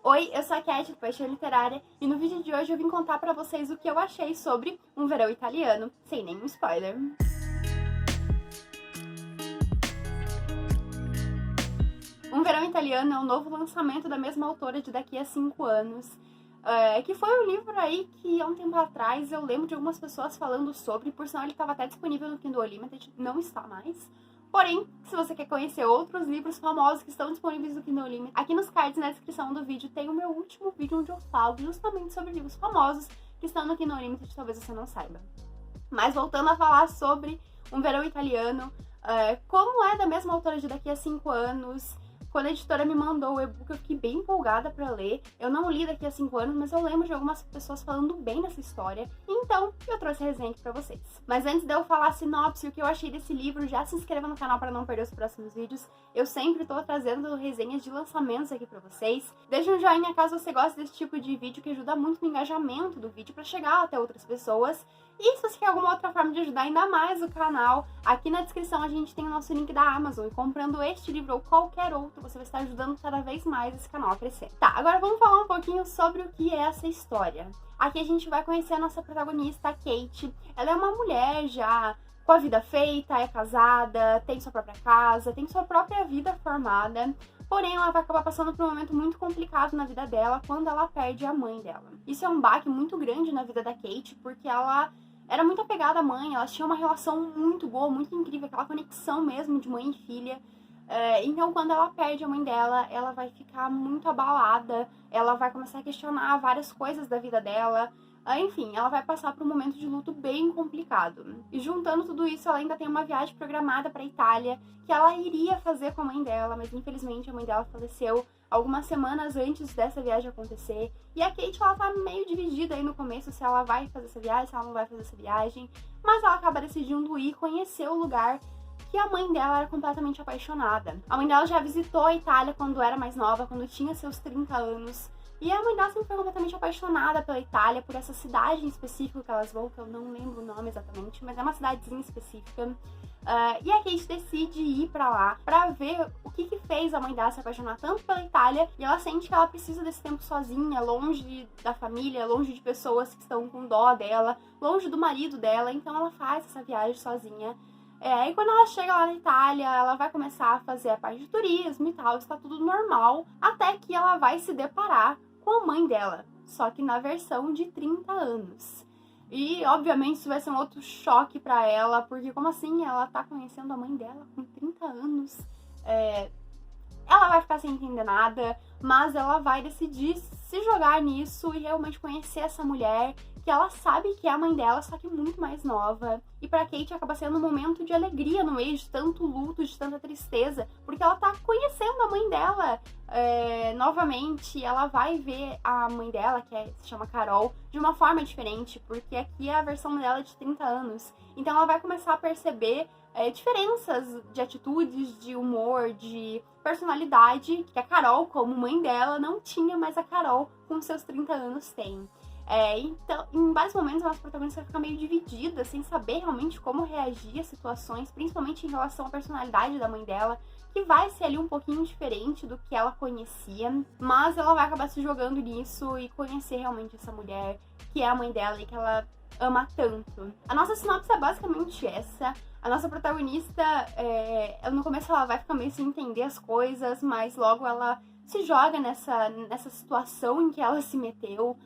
Oi, eu sou a Cat, do Paixão Literária, e no vídeo de hoje eu vim contar pra vocês o que eu achei sobre Um Verão Italiano, sem nenhum spoiler. Um Verão Italiano é um novo lançamento da mesma autora de Daqui a 5 anos, que foi um livro aí que há um tempo atrás eu lembro de algumas pessoas falando sobre, por sinal ele estava até disponível no Kindle Unlimited, não está mais. Porém, se você quer conhecer outros livros famosos que estão disponíveis no Kindle Unlimited, aqui nos cards na descrição do vídeo tem o meu último vídeo onde eu falo justamente sobre livros famosos que estão no Kindle Unlimited, talvez você não saiba. Mas voltando a falar sobre Um Verão Italiano, como é da mesma autora de Daqui a 5 anos, quando a editora me mandou o e-book eu fiquei bem empolgada pra ler. Eu não li Daqui a 5 anos, mas eu lembro de algumas pessoas falando bem dessa história, então eu trouxe a resenha aqui pra vocês. Mas antes de eu falar a sinopse e o que eu achei desse livro, já se inscreva no canal pra não perder os próximos vídeos. Eu sempre tô trazendo resenhas de lançamentos aqui pra vocês. Deixa um joinha caso você goste desse tipo de vídeo, que ajuda muito no engajamento do vídeo pra chegar até outras pessoas. E se você quer alguma outra forma de ajudar ainda mais o canal, aqui na descrição a gente tem o nosso link da Amazon. E comprando este livro ou qualquer outro, você vai estar ajudando cada vez mais esse canal a crescer. Tá, agora vamos falar um pouquinho sobre o que é essa história. Aqui a gente vai conhecer a nossa protagonista, a Kate. Ela é uma mulher já com a vida feita, é casada, tem sua própria casa, tem sua própria vida formada. Porém, ela vai acabar passando por um momento muito complicado na vida dela quando ela perde a mãe dela. Isso é um baque muito grande na vida da Kate, porque ela era muito apegada à mãe, elas tinham uma relação muito boa, muito incrível, aquela conexão mesmo de mãe e filha. Então, quando ela perde a mãe dela, ela vai ficar muito abalada, ela vai começar a questionar várias coisas da vida dela. Enfim, ela vai passar por um momento de luto bem complicado. E juntando tudo isso, ela ainda tem uma viagem programada para a Itália, que ela iria fazer com a mãe dela, mas infelizmente a mãe dela faleceu algumas semanas antes dessa viagem acontecer. E a Kate, ela tá meio dividida aí no começo, se ela vai fazer essa viagem, se ela não vai fazer essa viagem. Mas ela acaba decidindo ir conhecer o lugar que a mãe dela era completamente apaixonada. A mãe dela já visitou a Itália quando era mais nova, quando tinha seus 30 anos. E a mãe dela sempre foi completamente apaixonada pela Itália, por essa cidade em específico que elas vão, que eu não lembro o nome exatamente, mas é uma cidadezinha específica. E a Kate decide ir pra lá pra ver o que fez a mãe dela se apaixonar tanto pela Itália, e ela sente que ela precisa desse tempo sozinha, longe da família, longe de pessoas que estão com dó dela, longe do marido dela, então ela faz essa viagem sozinha. E quando ela chega lá na Itália, ela vai começar a fazer a parte de turismo e tal, está tudo normal, até que ela vai se deparar com a mãe dela, só que na versão de 30 anos. E, obviamente, isso vai ser um outro choque pra ela, porque como assim ela tá conhecendo a mãe dela com 30 anos? Ela vai ficar sem entender nada, mas ela vai decidir se jogar nisso e realmente conhecer essa mulher, que ela sabe que é a mãe dela, só que muito mais nova. E pra Kate acaba sendo um momento de alegria no meio de tanto luto, de tanta tristeza, porque ela tá conhecendo a mãe dela. Novamente, ela vai ver a mãe dela, se chama Carol, de uma forma diferente, porque aqui é a versão dela de 30 anos. Então ela vai começar a perceber diferenças de atitudes, de humor, de personalidade, que a Carol, como mãe dela, não tinha, mas a Carol, com seus 30 anos, tem. Então, em vários momentos, a nossa protagonista vai ficar meio dividida, sem saber realmente como reagir a situações, principalmente em relação à personalidade da mãe dela, que vai ser ali um pouquinho diferente do que ela conhecia, mas ela vai acabar se jogando nisso e conhecer realmente essa mulher, que é a mãe dela e que ela ama tanto. A nossa sinopse é basicamente essa. A nossa protagonista, no começo ela vai ficar meio sem entender as coisas, mas logo ela se joga nessa situação em que ela se meteu.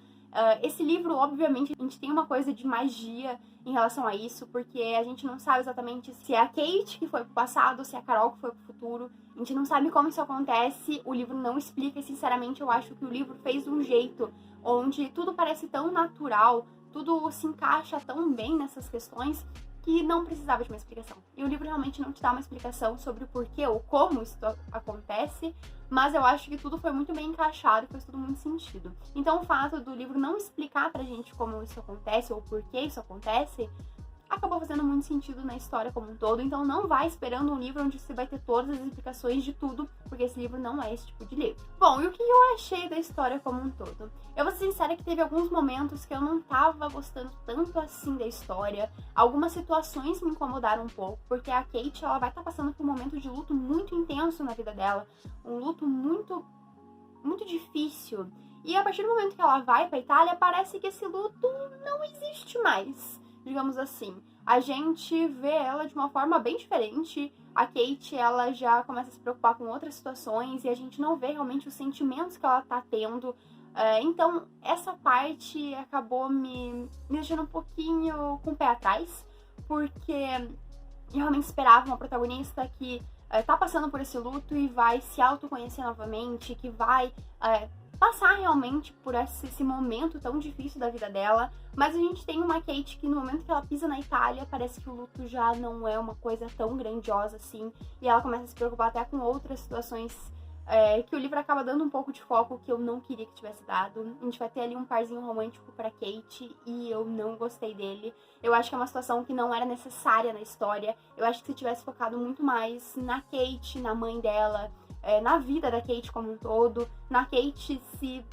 Esse livro, obviamente, a gente tem uma coisa de magia em relação a isso, porque a gente não sabe exatamente se é a Kate que foi pro passado ou se é a Carol que foi pro futuro. A gente não sabe como isso acontece, o livro não explica e, sinceramente, eu acho que o livro fez de um jeito onde tudo parece tão natural, tudo se encaixa tão bem nessas questões, que não precisava de uma explicação. E o livro realmente não te dá uma explicação sobre o porquê ou como isso acontece, mas eu acho que tudo foi muito bem encaixado e fez tudo muito sentido. Então o fato do livro não explicar pra gente como isso acontece ou por que isso acontece, acabou fazendo muito sentido na história como um todo, então não vai esperando um livro onde você vai ter todas as explicações de tudo, porque esse livro não é esse tipo de livro. Bom, e o que eu achei da história como um todo? Eu vou ser sincera que teve alguns momentos que eu não tava gostando tanto assim da história, algumas situações me incomodaram um pouco, porque a Kate, ela vai estar passando por um momento de luto muito intenso na vida dela, um luto muito muito difícil. E a partir do momento que ela vai pra Itália, parece que esse luto não existe mais, digamos assim. A gente vê ela de uma forma bem diferente. A Kate, ela já começa a se preocupar com outras situações e a gente não vê realmente os sentimentos que ela tá tendo. Então, essa parte acabou me deixando um pouquinho com o pé atrás, porque eu realmente esperava uma protagonista que tá passando por esse luto e vai se autoconhecer novamente, que vai passar realmente por esse momento tão difícil da vida dela. Mas a gente tem uma Kate que no momento que ela pisa na Itália, parece que o luto já não é uma coisa tão grandiosa assim, e ela começa a se preocupar até com outras situações que o livro acaba dando um pouco de foco que eu não queria que tivesse dado. A gente vai ter ali um parzinho romântico pra Kate e eu não gostei dele. Eu acho que é uma situação que não era necessária na história. Eu acho que se tivesse focado muito mais na Kate, na mãe dela, na vida da Kate como um todo, na Kate se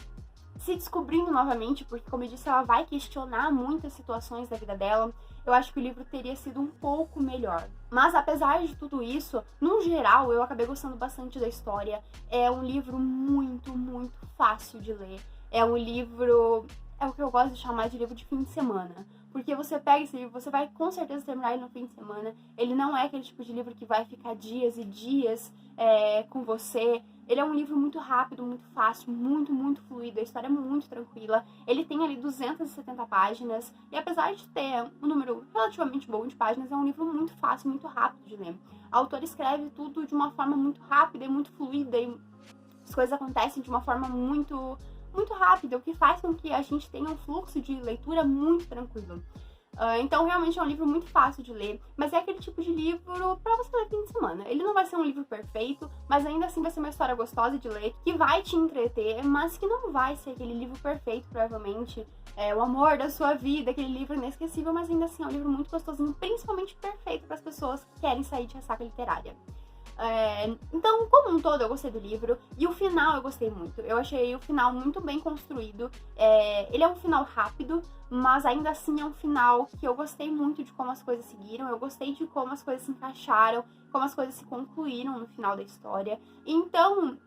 descobrindo novamente, porque, como eu disse, ela vai questionar muitas situações da vida dela. Eu acho que o livro teria sido um pouco melhor. Mas, apesar de tudo isso, no geral, eu acabei gostando bastante da história. É um livro muito, muito fácil de ler. É um livro... é o que eu gosto de chamar de livro de fim de semana. Porque você pega esse livro, você vai com certeza terminar ele no fim de semana. Ele não é aquele tipo de livro que vai ficar dias e dias com você. Ele é um livro muito rápido, muito fácil, muito, muito fluido. A história é muito tranquila. Ele tem ali 270 páginas. E apesar de ter um número relativamente bom de páginas, é um livro muito fácil, muito rápido de ler. A autora escreve tudo de uma forma muito rápida e muito fluida. E as coisas acontecem de uma forma muito rápida, o que faz com que a gente tenha um fluxo de leitura muito tranquilo. Então, realmente é um livro muito fácil de ler, mas é aquele tipo de livro pra você ler fim de semana. Ele não vai ser um livro perfeito, mas ainda assim vai ser uma história gostosa de ler, que vai te entreter, mas que não vai ser aquele livro perfeito, provavelmente. O amor da sua vida, aquele livro inesquecível, mas ainda assim é um livro muito gostosinho, principalmente perfeito para as pessoas que querem sair de ressaca literária. Então, como um todo, eu gostei do livro. E o final eu gostei muito. Eu achei o final muito bem construído. Ele é um final rápido, mas ainda assim é um final que eu gostei muito de como as coisas seguiram. Eu gostei de como as coisas se encaixaram, como as coisas se concluíram no final da história. Então,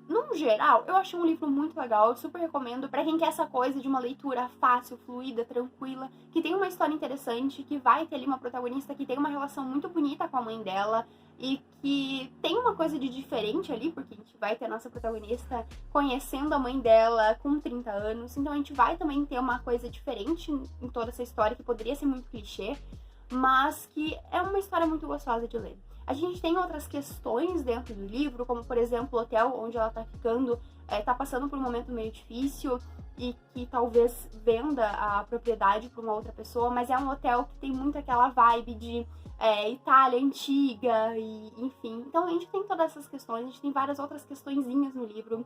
no geral, eu achei um livro muito legal, eu super recomendo pra quem quer essa coisa de uma leitura fácil, fluida, tranquila, que tem uma história interessante, que vai ter ali uma protagonista que tem uma relação muito bonita com a mãe dela e que tem uma coisa de diferente ali, porque a gente vai ter a nossa protagonista conhecendo a mãe dela com 30 anos, então a gente vai também ter uma coisa diferente em toda essa história, que poderia ser muito clichê, mas que é uma história muito gostosa de ler. A gente tem outras questões dentro do livro, como por exemplo o hotel onde ela tá ficando, tá passando por um momento meio difícil e que talvez venda a propriedade para uma outra pessoa, mas é um hotel que tem muito aquela vibe de Itália antiga e enfim. Então a gente tem todas essas questões, a gente tem várias outras questõezinhas no livro.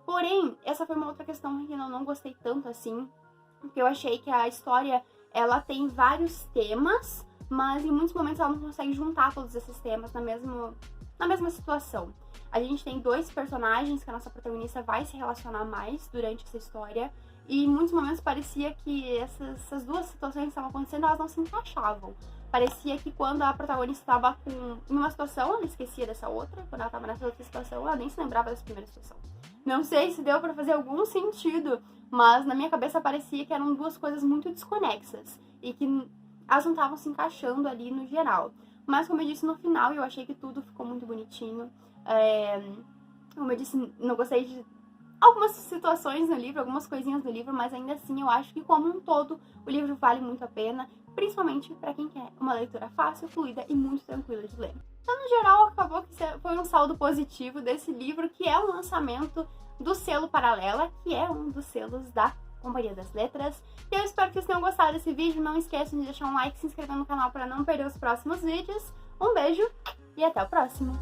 Porém, essa foi uma outra questão que eu não gostei tanto assim, porque eu achei que a história ela tem vários temas, mas em muitos momentos ela não consegue juntar todos esses temas na mesma situação. A gente tem dois personagens que a nossa protagonista vai se relacionar mais durante essa história, e em muitos momentos parecia que essas duas situações que estavam acontecendo, elas não se encaixavam. Parecia que quando a protagonista estava em uma situação, ela esquecia dessa outra, quando ela estava nessa outra situação, ela nem se lembrava dessa primeira situação. Não sei se deu pra fazer algum sentido, mas na minha cabeça parecia que eram duas coisas muito desconexas, e que elas não estavam se encaixando ali no geral. Mas, como eu disse, no final eu achei que tudo ficou muito bonitinho. Como eu disse, não gostei de algumas situações no livro, algumas coisinhas do livro, mas ainda assim eu acho que, como um todo, o livro vale muito a pena, principalmente para quem quer uma leitura fácil, fluida e muito tranquila de ler. Então, no geral, acabou que foi um saldo positivo desse livro, que é um lançamento do selo Paralela, que é um dos selos da Companhia das Letras. E eu espero que vocês tenham gostado desse vídeo. Não esqueçam de deixar um like e se inscrever no canal para não perder os próximos vídeos. Um beijo e até o próximo!